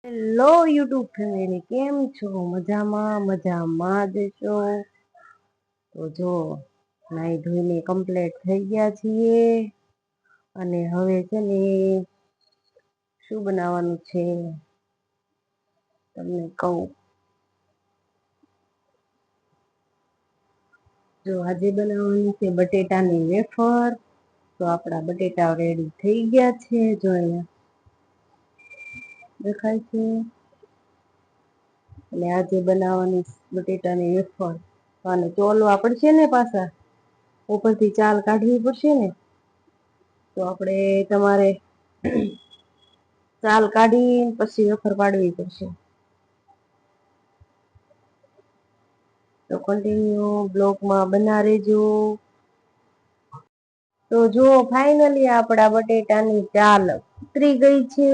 Hello YouTube family, કેમ છો? મજામાં જશો? તો જો નાઈ ધોઈને કમ્પ્લીટ થઈ ગયા છીએ અને હવે છે ને શું બનાવવાનું છે તમને કહું. જો આજે બનાવવાની છે બટેટાની વેફર. તો આપડા બટેટા રેડી થઈ ગયા છે. જો અહીંયા દેખાય છે. અને આજે બનાવવાની બટેટાની વેફર. અને તોલવા પડશે ને પાછા, ઉપરથી ચાલ કાઢવી પડશે ને. તો તમારે ચાલ કાઢી પછી વેફર પાડવી પડશે. તો કન્ટિન્યુ બ્લોગમાં બના રહેજો. તો જુઓ ફાઈનલી આપડા બટેટાની ચાલ ઉતરી ગઈ છે.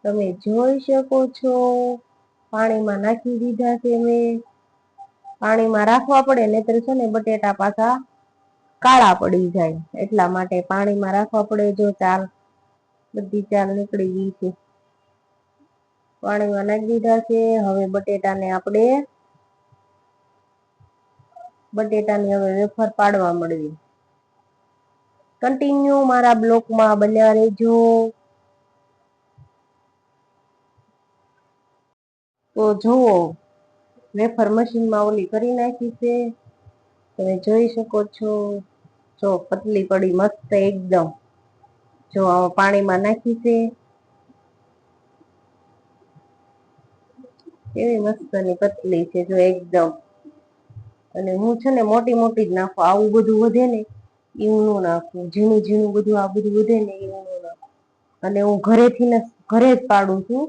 તમે જોઈ શકો છો. પાણીમાં નાખી દીધા છે મેં. પાણીમાં રાખવા પડે નહીંતર છે ને બટેટા પાછા કાળા પડી જાય. એટલા માટે પાણીમાં રાખવા પડે. જો ચાલ બધી ચાલ નીકળી ગઈ છે. પાણીમાં નાખી દીધા છે. હવે બટેટાની હવે વેફર પાડવા મળવી. કન્ટિન્યુ મારા બ્લોગમાં બન્યા રહેજો. તો જુઓ વેફર મશીનમાં ઓલી કરી નાખી છે. તમે જોઈ શકો છો. જો પતલી પડી મસ્ત એકદમ. જો પાણીમાં નાખી છે. કેવી મસ્ત ની પતલી છે જો એકદમ. અને હું છે ને મોટી મોટી જ નાખું. આવું બધું વધે ને એવું ન નાખવું. ઝીણું ઝીણું બધું આ બધું વધે ને એવું ન નાખવું. અને હું ઘરે જ પાડું છું.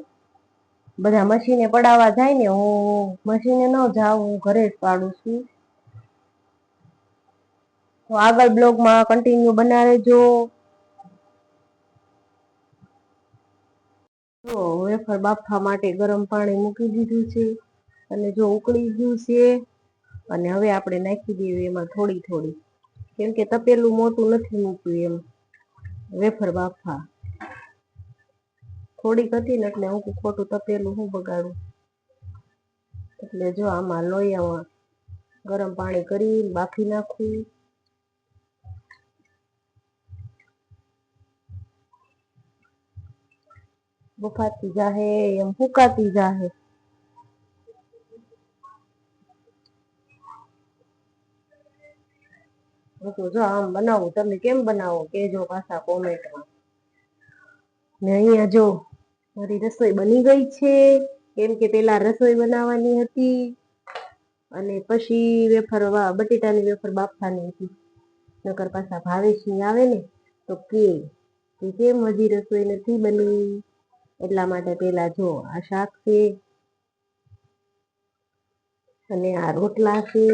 બધા મશીને પડાવવા જાય ને, હું મશીને ન જાઉં, હું ઘરે જ પાડું છું. તો આગળ બ્લોગમાં કન્ટિન્યુ બના રહેજો. જો વેફર બાફવા માટે ગરમ પાણી મૂકી દીધું છે. અને જો ઉકળી ગયું છે. અને હવે આપણે નાખી દઈએ એમાં થોડી થોડી. કેમ કે તપેલું મોટું નથી મૂક્યું એમ વેફર બાફવા. થોડીક હતી ને એટલે હું ખોટું તપેલું હું બગાડું. એટલે જો આમાં લોહીયામાં ગરમ પાણી કરી બાફી નાખું. બફાતી જાહે એમ ફૂકાતી જાહે. હું તો જો આમ બનાવું. તમે કેમ બનાવો કેજો પાછા કોમેન્ટમાં. ને અહીંયા જો મારી રસોઈ બની ગઈ છે. કેમ કે પેલા રસોઈ બનાવવાની હતી. અને પછી બટેટાની વેફર બાફવાની હતી. નકર પાછા ભાવેશની આવે ને તો કેમ હજી રસોઈ નથી બની. એટલા માટે પેલા જો આ શાક છે. અને આ રોટલા છે.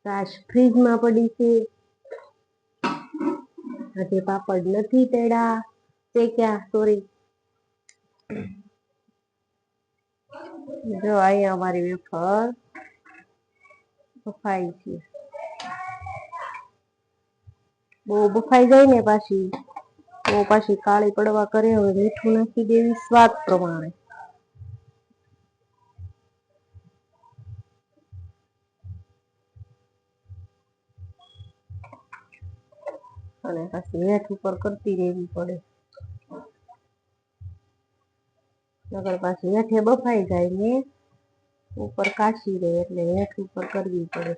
છાશ ફ્રીજમાં પડી છે. હજી પાપડ નથી તળ્યા. શેક્યા સોરી. જો અહીંયા અમારી વેફર બફાય છે. બહુ બફાઈ જાય ને પાછી કાળી પડવા કરે. હવે મીઠું નાખી દેવી સ્વાદ પ્રમાણે. અને પછી હેઠ ઉપર કરતી રહેવી પડે. નકર પાછી હેઠે બફાઈ જાય ને ઉપર કાચી રહે. એટલે હેઠ ઉપર કરવી પડે.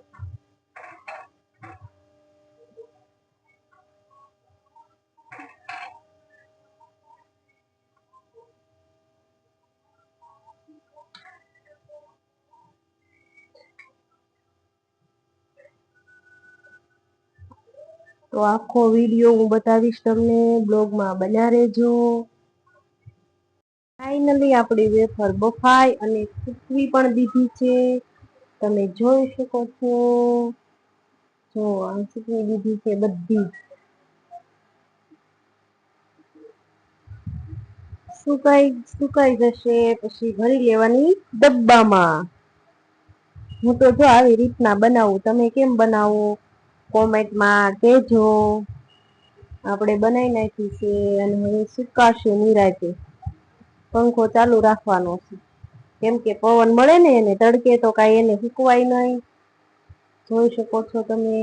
તો આખો વિડીયો હું બતાવીશ તમને. બ્લોગમાં બન્યા રહેજો. ફાઈનલી આપણી વેફર બફાઈ અને સૂકવી પણ દીધી છે. તમે જોઈ શકો છો. જો આ સૂકવી દીધી છે બધી. સુકાઈ જશે પછી ભરી લેવાની ડબ્બામાં. હું તો જો આવી રીતના બનાવું. તમે કેમ બનાવો કોમેન્ટમાં કહેજો. આપણે બનાવી નાખી છે અને હવે સુકાશે નિરાંતે. પંખો ચાલુ રાખવાનો છે, કેમ કે પવન મળે ને એને તડકે તો કાંઈ એને સુકવાય નહીં, જોઈ શકો છો તમે।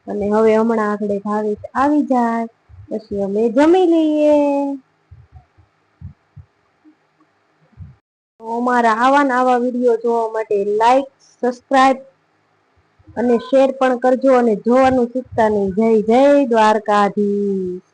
અને હવે હમણાં આપણે ભાવેશ આવી જાય પછી અમે જમી લઈએ। તો અમારા આવા વિડીયો જોવા માટે લાઈક, સબસ્ક્રાઇબ અને શેર પણ કરજો, અને જોવાનું ચૂકતા નહીં। જય જય દ્વારકાધીશ।